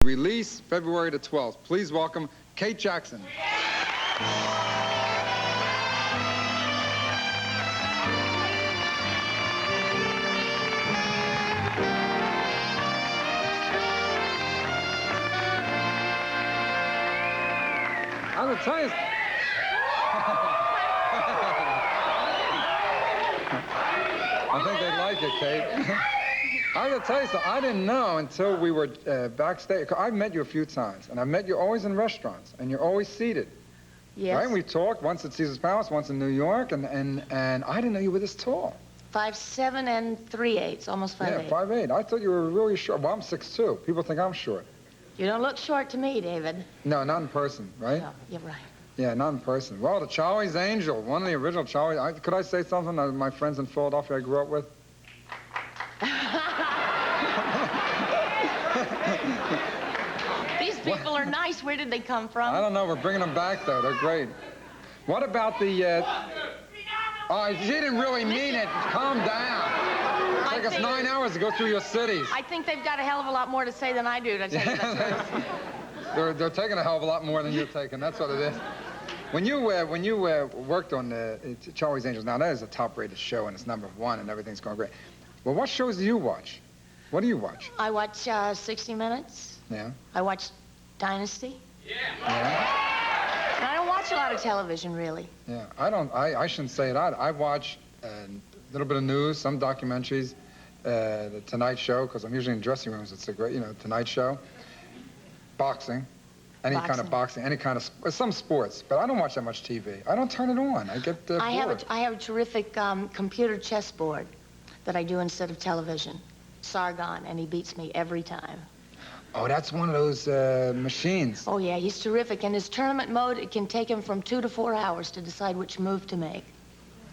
Release February the 12th. Please welcome Kate Jackson. I'm gonna tell you. I think they'd like it, Kate. I gotta tell you something. I didn't know until we were backstage. I've met you a few times, and I've met you always in restaurants, and you're always seated. Yes. Right? We talked once at Caesar's Palace, once in New York, and I didn't know you were this tall. 5'7" and 3/8, almost 5'8". Yeah, 5'8". I thought you were really short. Well, I'm 6'2". People think I'm short. You don't look short to me, David. No, not in person, right? No, you're right. Yeah, not in person. Well, the Charlie's Angel, one of the original Charlie. Could I say something that my friends in Philadelphia I grew up with? These people are nice. Where did they come from? I don't know. We're bringing them back, though. They're great. What about the... Oh, she didn't really mean it. Calm down. It took us 9 hours to go through your cities. I think they've got a hell of a lot more to say than I do, to tell you the truth. They're taking a hell of a lot more than you're taking. That's what it is. When you worked on Charlie's Angels, now that is a top-rated show, and it's #1, and everything's going great. Well, what shows do you watch? What do you watch? I watch 60 Minutes. Yeah. I watch Dynasty. Yeah. And I don't watch a lot of television, really. Yeah, I shouldn't say it. I watch a little bit of news, some documentaries, the Tonight Show, because I'm usually in dressing rooms. It's a great, Tonight Show. Boxing. Any kind of boxing, any kind of, some sports. But I don't watch that much TV. I don't turn it on. I get bored. I have a terrific computer chessboard that I do instead of television. Sargon, and he beats me every time. Oh, that's one of those machines. Oh, yeah, he's terrific. In his tournament mode, it can take him from 2 to 4 hours to decide which move to make.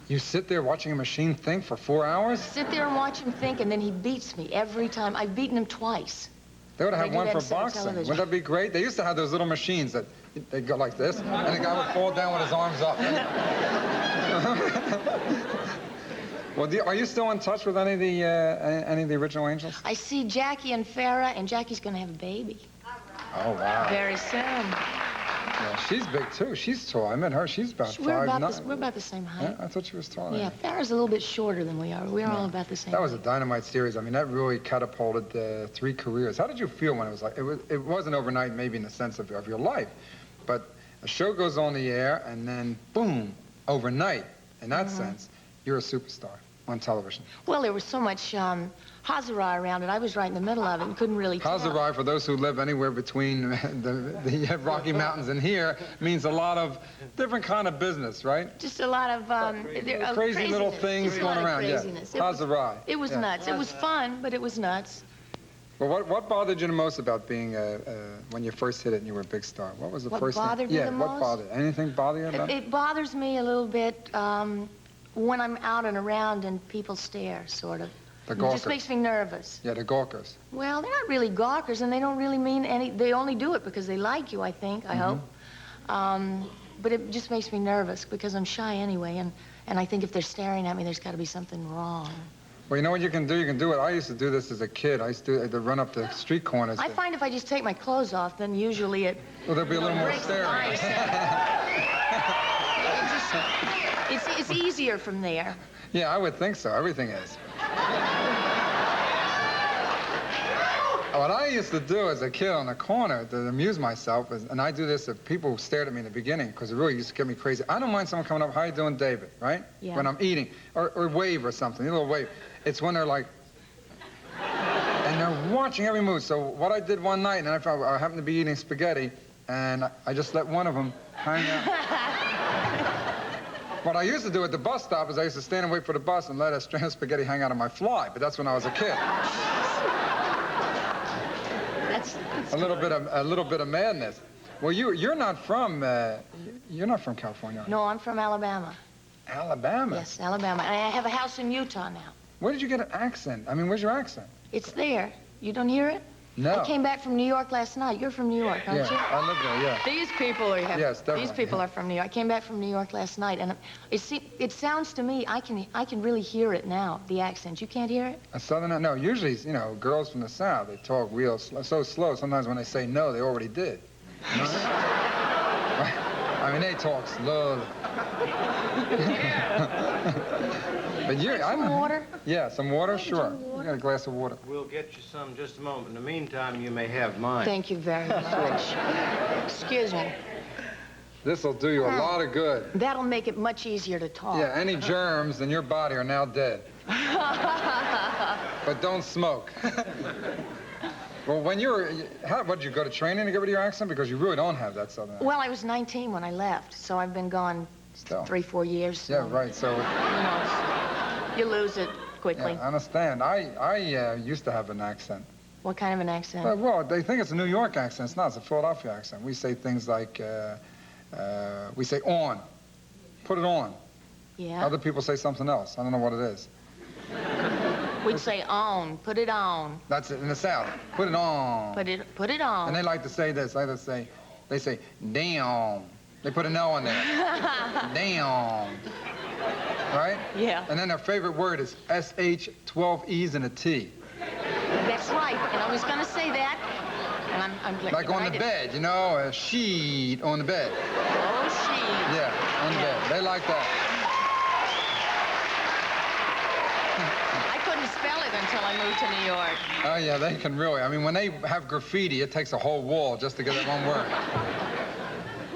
You sit there watching a machine think for 4 hours? Sit there and watch him think, and then he beats me every time. I've beaten him twice. They would have one for boxing. Wouldn't that be great? They used to have those little machines that they go like this, and the guy would fall down with his arms up. Well, are you still in touch with any of the original Angels? I see Jackie and Farrah, and Jackie's going to have a baby. Oh, wow. Very soon. Yeah, she's big, too. She's tall. I met her. She's about 5'9". We're about the same height. Yeah, I thought she was taller. Yeah, Farrah's a little bit shorter than we are. We're all about the same That was a height. dynamite series. I mean, that really catapulted 3 careers. How did you feel when it was like, it wasn't overnight maybe in the sense of your life, but a show goes on the air and then, boom, overnight, in that sense, you're a superstar on television. Well, there was so much Hazara around it. I was right in the middle of it and couldn't really tell. Hazara, for those who live anywhere between the Rocky Mountains and here, means a lot of different kind of business, right? Just a lot of crazy little things going around. Yeah, Hazara. It was nuts. It was fun, but it was nuts. Well, what bothered you the most about being when you first hit it and you were a big star? What was the first thing? What bothered me the most? Yeah, what bothered? Anything bother you about it? It bothers me a little bit when I'm out and around and people stare, sort of. The gawkers. It just makes me nervous. Yeah, the gawkers. Well, they're not really gawkers, and they don't really mean any. They only do it because they like you, I think, I hope. But it just makes me nervous because I'm shy anyway, and I think if they're staring at me, there's got to be something wrong. Well, you know what you can do? You can do it. I used to do this as a kid. I used to run up the street corners. I find if I just take my clothes off, then usually it... Well, there'll be a little more staring. It's easier from there. Yeah, I would think so. Everything is. What I used to do as a kid on the corner to amuse myself, and I do this if people stared at me in the beginning, because it really used to get me crazy. I don't mind someone coming up, how you doing, David, right? Yeah. When I'm eating, or wave or something, a little wave. It's when they're like, and they're watching every move. So what I did one night, and I happened to be eating spaghetti, and I just let one of them hang out. What I used to do at the bus stop is I used to stand and wait for the bus and let a strand of spaghetti hang out of my fly, but that's when I was a kid. That's a little bit of madness. Well, you're not from California. No, I'm from Alabama. Alabama? Yes, Alabama. And I have a house in Utah now. Where did you get an accent? I mean, where's your accent? It's there. You don't hear it? No. I came back from New York last night. You're from New York, aren't you? Yeah, I live there, yeah. These people are Yes, definitely. These people are from New York. I came back from New York last night, and it sounds to me, I can really hear it now, the accent. You can't hear it? A Southerner? No, usually, you know, girls from the South, they talk real so slow. Sometimes when they say no, they already did. You know what I mean? I mean, they talk slowly. But Some water? Yeah, some water? Sure. You got a glass of water. We'll get you some in just a moment. In the meantime, you may have mine. Thank you very much. Excuse me. This'll do you a lot of good. That'll make it much easier to talk. Yeah, any germs in your body are now dead. But don't smoke. Well, when you were, what, did you go to training to get rid of your accent? Because you really don't have that Southern accent. Well, I was 19 when I left, so I've been gone Still. 3-4 years. So, Yeah, right, so... You know, you lose it quickly. Yeah, I understand. I used to have an accent. What kind of an accent? Well, they think it's a New York accent. It's not. It's a Philadelphia accent. We say things like, we say on. Put it on. Yeah. Other people say something else. I don't know what it is. We'd say on. Put it on. That's it in the South. Put it on. Put it on. And they like to say this. They say, damn. They put an L on there. Damn. Right? Yeah. And then their favorite word is SH, 12 E's, and a T. That's right. And I was going to say that. And I'm glad. Like on the bed, you know, a sheet on the bed. Oh, she. Yeah, on the bed. They like that. I couldn't spell it until I moved to New York. Oh, yeah, they can really. I mean, when they have graffiti, it takes a whole wall just to get that one word.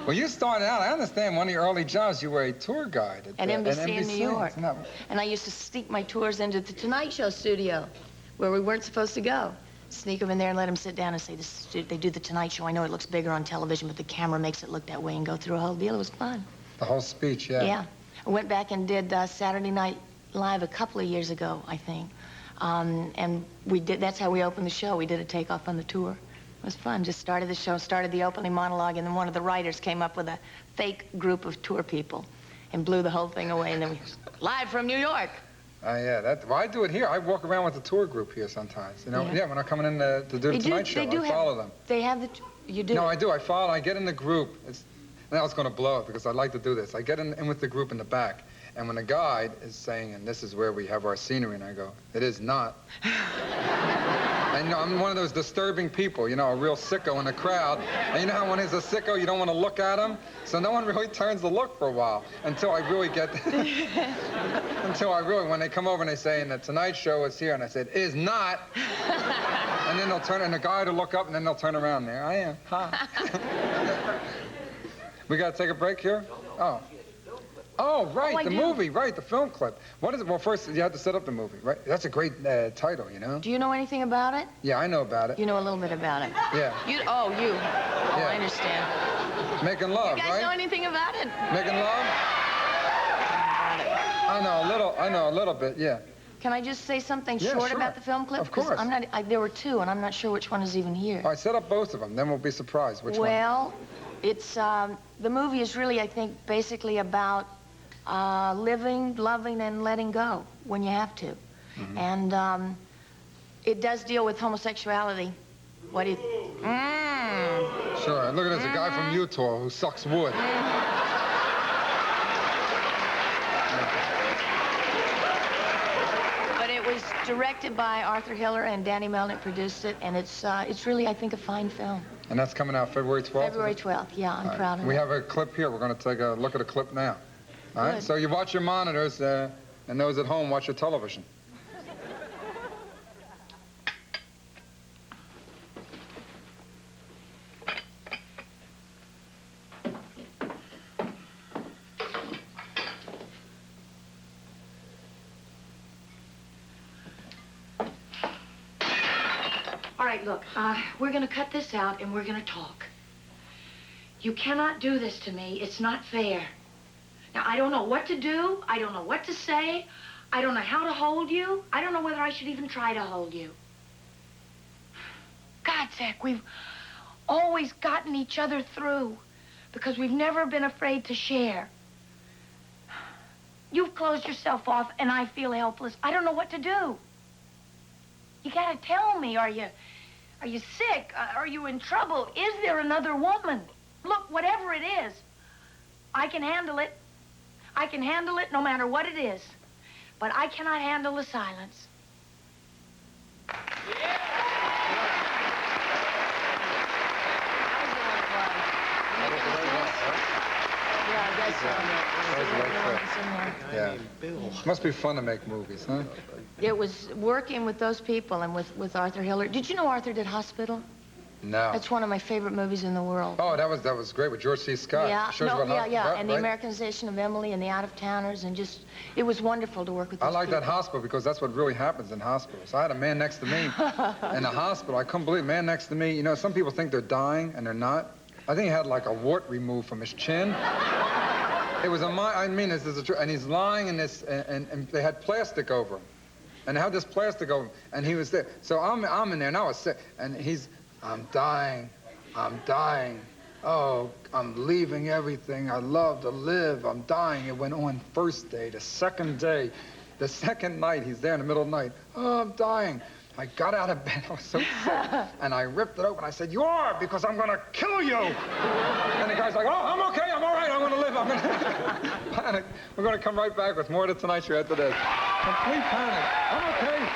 Well, you started out, I understand one of your early jobs, you were a tour guide At NBC in New York. Isn't that... And I used to sneak my tours into the Tonight Show studio, where we weren't supposed to go. Sneak them in there and let them sit down and say, they do the Tonight Show. I know it looks bigger on television, but the camera makes it look that way, and go through a whole deal. It was fun. The whole speech, yeah. Yeah. I went back and did Saturday Night Live a couple of years ago, I think. And that's how we opened the show. We did a takeoff on the tour. It was fun. Just started the show, started the opening monologue, and then one of the writers came up with a fake group of tour people and blew the whole thing away. And then we, live from New York. Oh, yeah. Well, I do it here. I walk around with the tour group here sometimes. You know, yeah, when I'm coming in to do the Tonight Show, I follow them. They have the, you do? No, I do. I follow. I get in the group. Now it's going to blow it because I like to do this. I get in with the group in the back. And when the guide is saying, and this is where we have our scenery, and I go, it is not. And, you know, I'm one of those disturbing people, you know, a real sicko in the crowd. And you know how when there's a sicko, you don't want to look at him? So no one really turns to look for a while until I really get... when they come over and they say, and the Tonight Show is here, and I said, is not. And then they'll turn, and the guide will look up, and then they'll turn around. There I am. Ha. We got to take a break here? Oh. Oh, right, the movie, right, the film clip. What is it? Well, first, you have to set up the movie, right? That's a great title, you know? Do you know anything about it? Yeah, I know about it. You know a little bit about it? Yeah. Oh, Yeah. I understand. Making love, You guys right? know anything about it? Making love? I know a little bit, yeah. Can I just say something Yeah, short sure. about the film clip? Of course. 'Cause there were two, and I'm not sure which one is even here. All right, set up both of them, then we'll be surprised which one. Well, it's, the movie is really, I think, basically about living, loving, and letting go when you have to. Mm-hmm. And it does deal with homosexuality. What do you... Sure, look at this, a guy from Utah who sucks wood. But it was directed by Arthur Hiller, and Danny Melnick produced it, and it's really, I think, a fine film. And that's coming out February 12th? February 12th, yeah, I'm proud of it. We have a clip here. We're going to take a look at a clip now. All right, Good. so you watch your monitors, and those at home watch your television. All right, look, we're going to cut this out, and we're going to talk. You cannot do this to me. It's not fair. Now, I don't know what to do. I don't know what to say. I don't know how to hold you. I don't know whether I should even try to hold you. God, Zach, we've always gotten each other through because we've never been afraid to share. You've closed yourself off, and I feel helpless. I don't know what to do. You gotta tell me, or you Are you sick? Are you in trouble? Is there another woman? Look, whatever it is, I can handle it. I can handle it no matter what it is. But I cannot handle the silence. Yeah. Must be fun to make movies, huh? It was working with those people and with Arthur Hiller. Did you know Arthur did Hospital? No. That's one of my favorite movies in the world. Oh, that was great with George C. Scott. Yeah, Shows no, about yeah, how- yeah. right, And the right? Americanization of Emily and the Out-of-Towners, and just, it was wonderful to work with those I like that people. hospital because that's what really happens in hospitals. I had a man next to me in the hospital. I couldn't believe it. Man next to me. You know, some people think they're dying and they're not. I think he had like a wart removed from his chin. It was I mean, this is a truth. And he's lying in this, and they had plastic over him. And they had this plastic over him, and he was there. So I'm in there, and I was sick. And I'm dying. I'm dying. Oh, I'm leaving everything. I love to live. I'm dying. It went on first day, the second day, the second night. He's there in the middle of the night. Oh, I'm dying. I got out of bed. I was so sick. And I ripped it open. I said, you are, because I'm going to kill you. And the guy's like, oh, I'm okay. I'm all right. I'm going to live. I'm going to panic. We're going to come right back with more of the Tonight Show after this. Complete panic. I'm okay.